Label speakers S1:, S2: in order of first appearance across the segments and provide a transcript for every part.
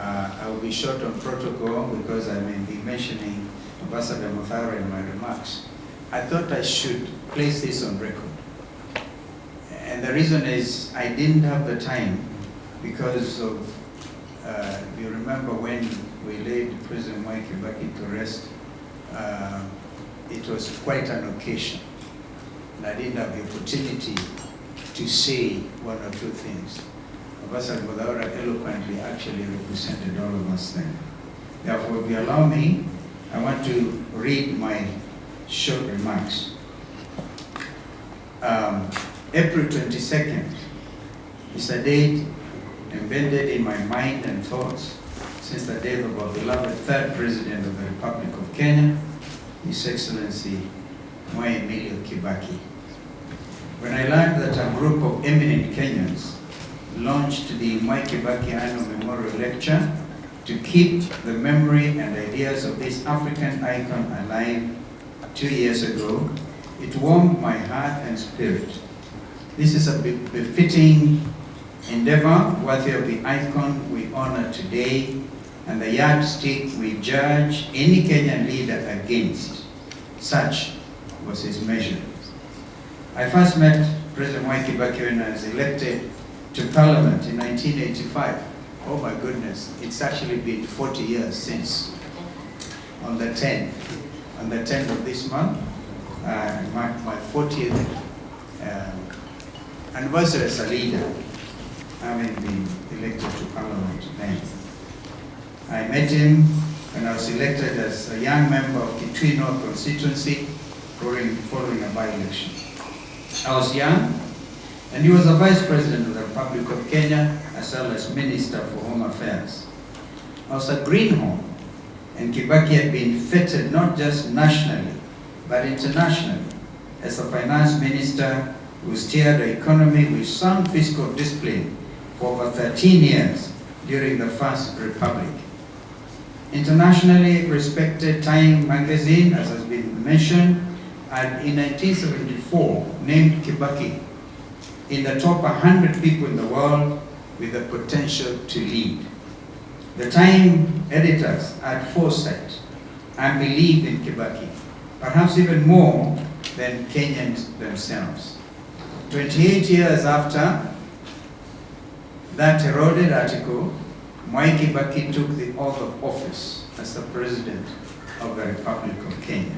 S1: I will be short on protocol because I may be mentioning Ambassador Muthara in my remarks. I thought I should place this on record. And the reason is I didn't have the time because of, if you remember when we laid President Kibaki to rest, it was quite an occasion. And I didn't have the opportunity to say one or two things. Ambassador Muthara eloquently actually represented all of us then. Therefore, if you allow me, I want to read my short remarks. April 22nd is a date embedded in my mind and thoughts since the death of our beloved third President of the Republic of Kenya, His Excellency Mwai Emilio Kibaki. When I learned that a group of eminent Kenyans launched the Mwai Kibaki Annual Memorial Lecture to keep the memory and ideas of this African icon alive 2 years ago, it warmed my heart and spirit. This is a befitting endeavor worthy of the icon we honor today and the yardstick we judge any Kenyan leader against. Such was his measure. I first met President Mwai Kibaki when I was elected to Parliament in 1985. Oh my goodness, it's actually been 40 years since. On the 10th of this month, I marked my 40th anniversary as a leader, having been elected to Parliament then. I met him when I was elected as a young member of Kitui North constituency following a by-election. I was young, and he was a Vice President of the Republic of Kenya, as well as Minister for Home Affairs. I was a greenhorn, and Kibaki had been feted not just nationally, but internationally, as a finance minister who steered the economy with sound fiscal discipline for over 13 years during the First Republic. Internationally respected Time magazine, as has been mentioned, had in 1974 named Kibaki in the top 100 people in the world with the potential to lead. The Time editors had foresight and believed in Kibaki, perhaps even more than Kenyans themselves. 28 years after that heralded article, Mwai Kibaki took the oath of office as the President of the Republic of Kenya.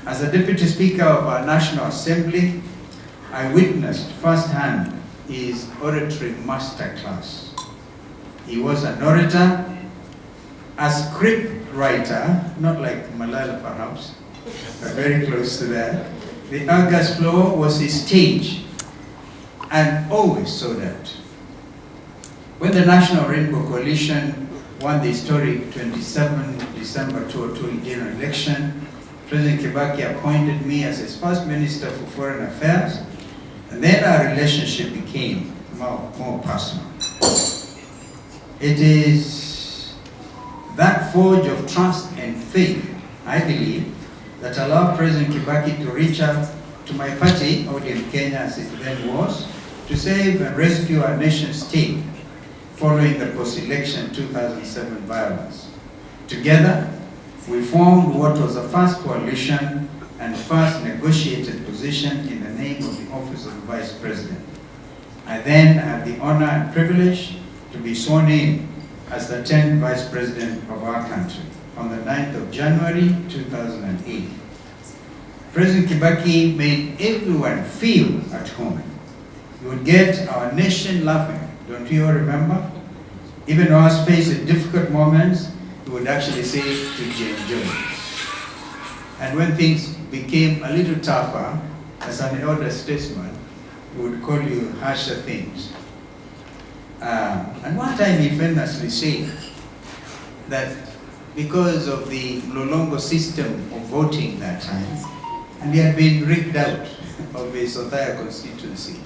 S1: As a Deputy Speaker of our National Assembly, I witnessed firsthand his oratory masterclass. He was an orator, a script writer, not like Malala perhaps, but very close to that. The August floor was his stage, and always so that. When the National Rainbow Coalition won the historic 27 December 2002 general election, President Kibaki appointed me as his first Minister for Foreign Affairs, and then our relationship became more personal. It is that forge of trust and faith, I believe, that allowed President Kibaki to reach out to my party, ODM Kenya as it then was, to save and rescue our nation's state following the post-election 2007 violence. Together, we formed what was the first coalition and first negotiated position in the name of the office of the Vice President. I then had the honor and privilege to be sworn in as the 10th Vice President of our country on the 9th of January 2008. President Kibaki made everyone feel at home. He would get our nation laughing. Don't you all remember? Even though us faced difficult moments, he would actually say to enjoy. And when things became a little tougher, as an elder statesman, he would call you harsher things. And one time he famously said that because of the Mlolongo system of voting that time, and he had been rigged out of his entire constituency,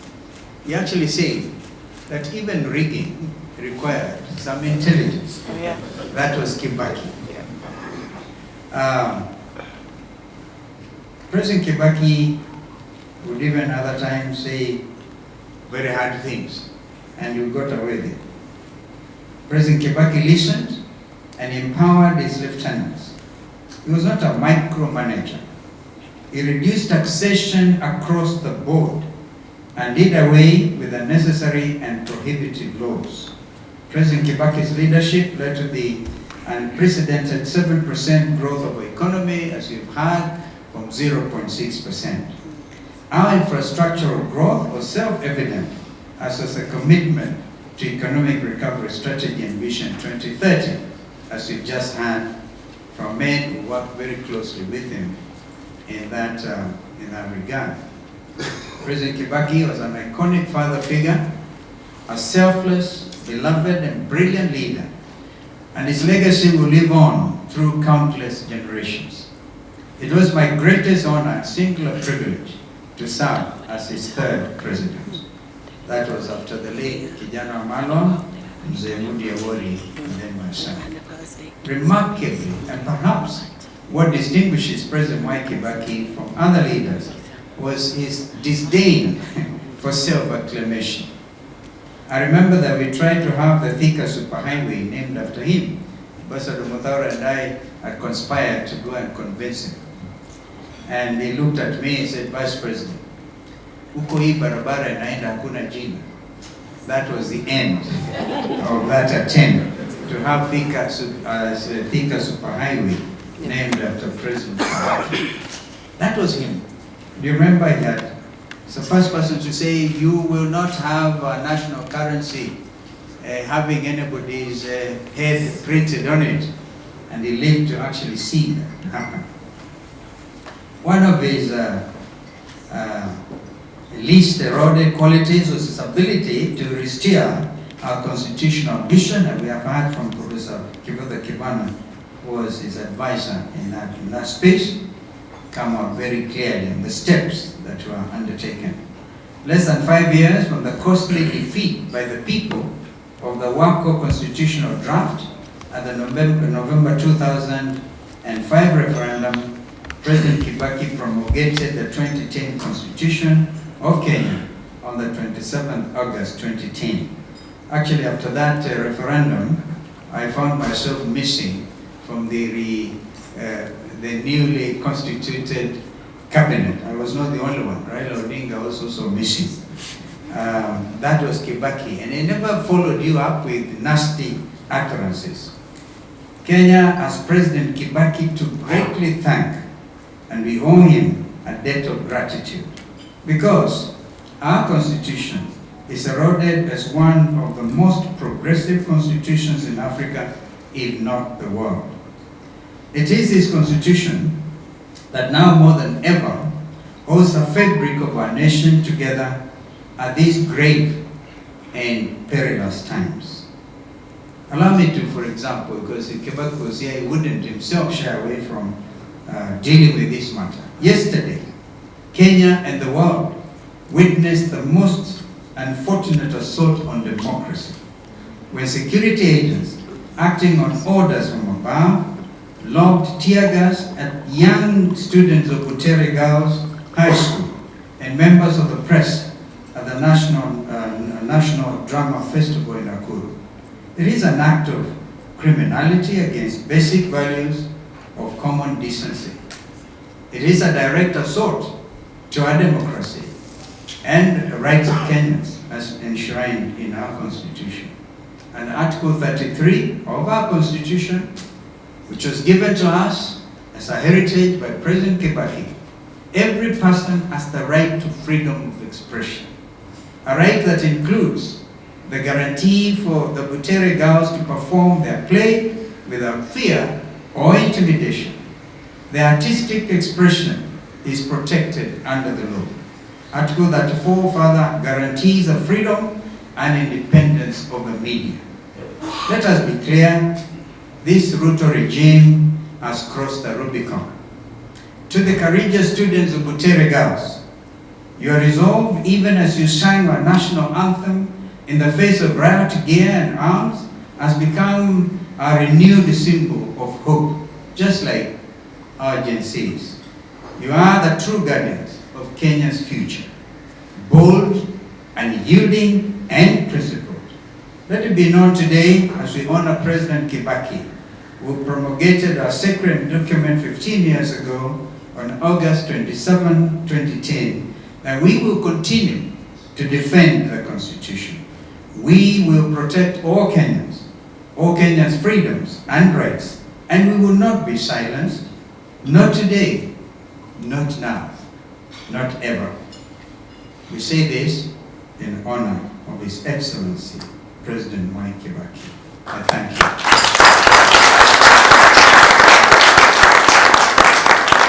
S1: he actually said that even rigging required some intelligence.
S2: Oh, yeah.
S1: That was Kibaki. President Kibaki would even other times say very hard things, and you got away with it. President Kibaki listened and empowered his lieutenants. He was not a micromanager. He reduced taxation across the board and did away with unnecessary and prohibitive laws. President Kibaki's leadership led to the unprecedented 7% growth of the economy, as you've heard, from 0.6%. Our infrastructural growth was self-evident, as was a commitment to economic recovery strategy and vision 2030, as you've just heard from men who work very closely with him in that regard. President Kibaki was an iconic father figure, a selfless, beloved and brilliant leader, and his legacy will live on through countless generations. It was my greatest honor and singular privilege to serve as his third president. That was after the late Kijana Malon, Mzee Mudi Awori, and then myself. Remarkably, and perhaps what distinguishes President Mwai Kibaki from other leaders was his disdain for self-acclamation. I remember that we tried to have the Thika superhighway named after him. Ambassador Muthaura and I had conspired to go and convince him. And he looked at me and said, Vice President, uko hii barabara inaenda hakuna jina. That was the end of that attempt to have Thika superhighway named after President Kibaki. That was him. Do you remember that? He's the first person to say, you will not have a national currency having anybody's head printed on it. And he lived to actually see that happen. One of his least eroded qualities was his ability to restore our constitutional vision, and we have heard from Professor Kivutha Kibana, who was his advisor in that space, come out very clearly in the steps that were undertaken. Less than 5 years from the costly defeat by the people of the Wako constitutional draft at the November 2005 referendum, President Kibaki promulgated the 2010 Constitution of Kenya on the 27th August 2010. Actually, after that referendum, I found myself missing from the newly constituted cabinet. I was not the only one. Raila Odinga was also missing. That was Kibaki, and he never followed you up with nasty utterances. Kenya, as President Kibaki, to greatly thank, and we owe him a debt of gratitude, because our constitution is heralded as one of the most progressive constitutions in Africa, if not the world. It is this constitution that now more than ever holds the fabric of our nation together at these grave and perilous times. Allow me to, for example, because if Kibaki was here, he wouldn't himself shy away from dealing with this matter. Yesterday, Kenya and the world witnessed the most unfortunate assault on democracy, when security agents, acting on orders from above, lobbed tear gas at young students of Butere Girls High School and members of the press at the National Drama Festival in Nakuru. It is an act of criminality against basic values of common decency. It is a direct assault to our democracy and the rights of Kenyans as enshrined in our Constitution. And Article 33 of our Constitution, which was given to us as a heritage by President Kibaki, every person has the right to freedom of expression, a right that includes the guarantee for the Butere Girls to perform their play without fear or intimidation. The artistic expression is protected under the law. Article 34 further guarantees the freedom and independence of the media. Let us be clear, this RUTO regime has crossed the Rubicon. To the courageous students of Butere Girls, your resolve, even as you sang our national anthem in the face of riot gear and arms, has become a renewed symbol of hope, just like our Gen Zs. You are the true guardians of Kenya's future, bold and yielding and principled. Let it be known today, as we honor President Kibaki, who promulgated our sacred document 15 years ago on August 27, 2010, that we will continue to defend the Constitution. We will protect all Kenyans' freedoms and rights, and we will not be silenced, not today, not now, not ever. We say this in honor of His Excellency, President Kibaki. I thank you.